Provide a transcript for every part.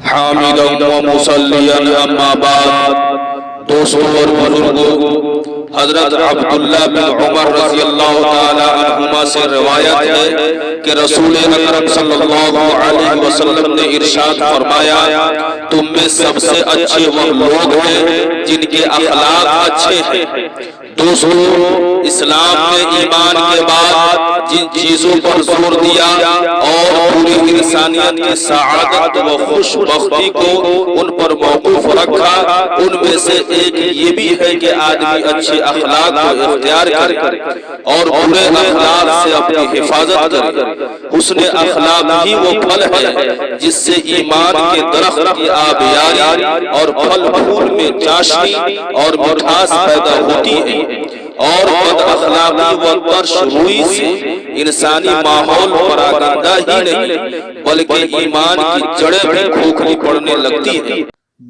حامدا و مصلیا اما بعد۔ دوستوں اور بزرگوں، حضرت عبداللہ بن عمر رضی اللہ تعالی عنہما سے روایت ہے کہ رسول اکرم صلی اللہ علیہ وسلم نے ارشاد فرمایا، تم میں سب سے اچھے وہ لوگ ہیں جن کے اخلاق اچھے ہیں۔ دوستوں، اسلام نے ایمان کے بعد جن چیزوں پر زور دیا اور پوری انسانیت کی سعادت و خوش بختی کو ان پر موقوف رکھا، ان میں سے ایک یہ بھی ہے کہ آدمی اچھے اخلاق کو اختیار کرے اور برے اخلاق سے اپنی حفاظت کرے۔ حسن اخلاق ہی وہ پھل ہے جس سے ایمان کے درخت کی آبیاری اور پھل پھول میں چاشنی اور مٹھاس پیدا ہوتی ہے، اور بد اخلاقی و ترش روی سے انسانی ماحول پراگندہ ہی نہیں بلکہ ایمان کی جڑیں بھی کھوکھلی پڑنے لگتی ہیں۔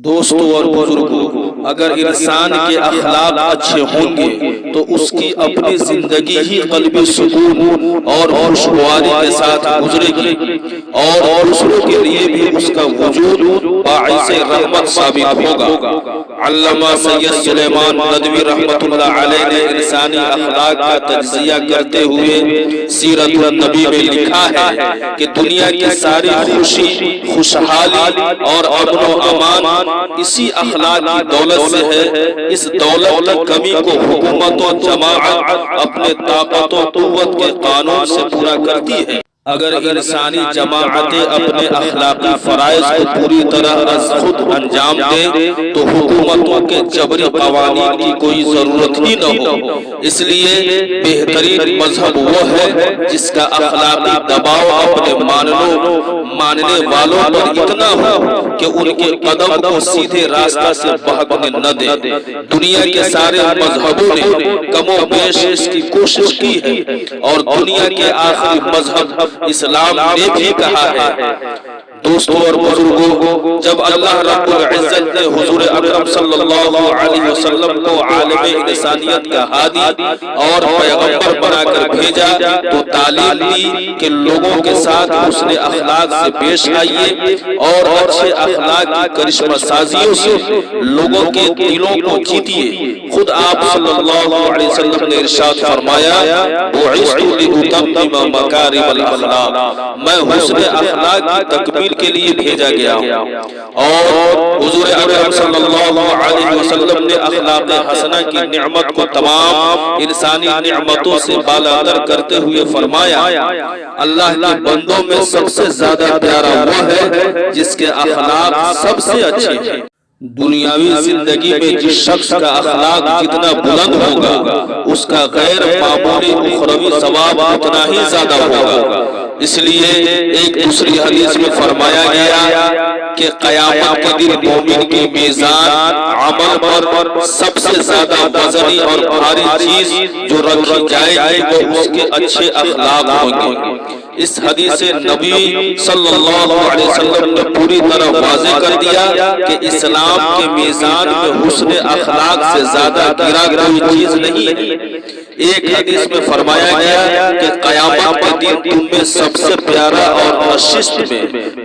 دوستوں اور بزرگوں، اگر انسان کے اخلاق اچھے ہوں گے تو اس کی اپنی زندگی ہی قلبی سکون اور خوشگواری کے ساتھ گزرے گی، اور دوسروں کے لیے بھی اس کا وجود باعث رحمت ثابت ہوگا۔ علامہ سید سلیمان ندوی رحمۃ اللہ علیہ نے انسانی اخلاق کا تجزیہ کرتے ہوئے سیرت النبی میں لکھا ہے کہ دنیا کی ساری خوشی، خوشحالی اور امن و امان اسی اخلاق کی دولت سے ہے۔ اس دولت کی کمی کو حکومت و جماعت اپنے طاقت و قوت کے قانون سے پورا کرتی ہے۔ اگر انسانی جماعتیں اپنے اخلاقی فرائض کو پوری طرح از خود انجام دیں تو حکومتوں کے جبری قوانین کی کوئی ضرورت ہی نہ ہو۔ اس لیے بہترین مذہب وہ ہے جس کا اخلاقی دباؤ اپنے ماننے والوں پر اتنا ہو کہ ان کے قدم کو سیدھے راستہ سے بہکنے نہ دے۔ دنیا کے سارے مذہبوں نے کم و بیش اس کی کوشش کی ہے، اور دنیا کے آخری مذہب اسلام نے بھی کہا ہے۔ دوستوں اور بزرگوں، جب اللہ رب العزت نے حضور اکرم صلی اللہ علیہ وسلم کو عالم انسانیت کا ہادی اور پیغمبر بنا کر بھیجا تو تعلیم دی کہ لوگوں کے ساتھ حسن اخلاق سے پیش آئیے اور اچھے اخلاق کی کرشمہ سازیوں سے لوگوں کے دلوں کو جیتیے۔ خود آپ صلی اللہ علیہ وسلم نے ارشاد فرمایا، بعثت لأتمم مکارم الاخلاق، میں حسن اخلاق کی تکمیل کے لیے بھیجا گیا ہوں۔ اور حضور اکرم صلی اللہ علیہ وسلم نے اخلاق حسنہ کی نعمت کو تمام انسانی نعمتوں سے بالاتر کرتے ہوئے فرمایا، اللہ کے بندوں میں سب سے زیادہ پیارا وہ ہے جس کے اخلاق سب سے اچھے ہیں۔ دنیاوی زندگی میں جس شخص کا اخلاق جتنا بلند ہوگا اس کا غیر معمولی اخروی ثواب اتنا ہی زیادہ ہوگا۔ اس لیے ایک دوسری حدیث میں فرمایا گیا کہ قیامت کے دن مومن کی میزان عمل پر سب سے زیادہ وزنی اور بھاری چیز جو رکھی جائے گی وہ اس کے اچھے اخلاق ہوں گے۔ اس حدیث نبی صلی اللہ علیہ وسلم نے پوری طرح واضح کر دیا کہ اسلام کے میزان میں حسن اخلاق سے زیادہ گرا کوئی چیز نہیں ہے۔ ایک حدیث میں فرمایا گیا کہ قیامت کے دن تم میں سب سے پیارا اور نشست میں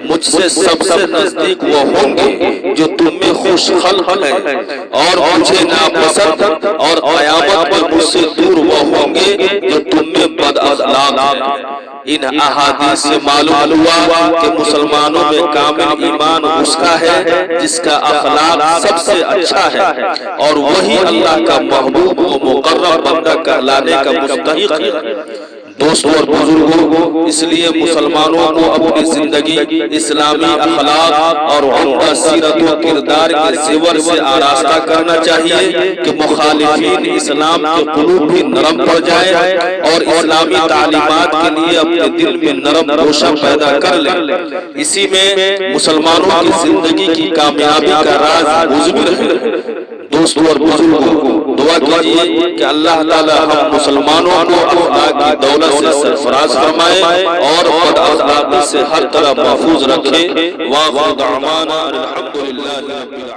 مجھ سے سب سے نزدیک وہ ہوں گے جو تم میں خوش خلق ہیں، اور مجھے ناپسند، اور قیامت میں مجھ سے دور وہ ہوں گے جو تم میں بد اخلاق ہیں۔ ان احادیث سے معلوم ہوا کہ مسلمانوں میں کامل ایمان اس کا ہے جس کا اخلاق سب سے اچھا ہے، اور وہی اللہ کا محبوب و مقرب بندہ کہلانے کا مستحق ہے۔ دوستوں اور بزرگوں، اس لیے مسلمانوں کو اپنی زندگی اسلامی اخلاق اور عمدہ سیرت و کردار کے زیور سے آراستہ کرنا چاہیے کہ مخالفین اسلام کے قلوب بھی نرم پڑ جائیں اور اسلامی تعلیمات کے لیے اپنے دل میں نرم گوشہ پیدا کر لیں۔ اسی میں مسلمانوں کی زندگی کی کامیابی کا راز مضمر ہے۔ دوستوں اور بزرگوں، دعا کیجئے کہ اللہ تعالی ہم مسلمانوں کو اخلاق کی دولت سے سرفراز فرمائے اور بد اخلاقی سے ہر طرح محفوظ رکھے۔ وآخر دعوانا الحمدللہ رب العالمین۔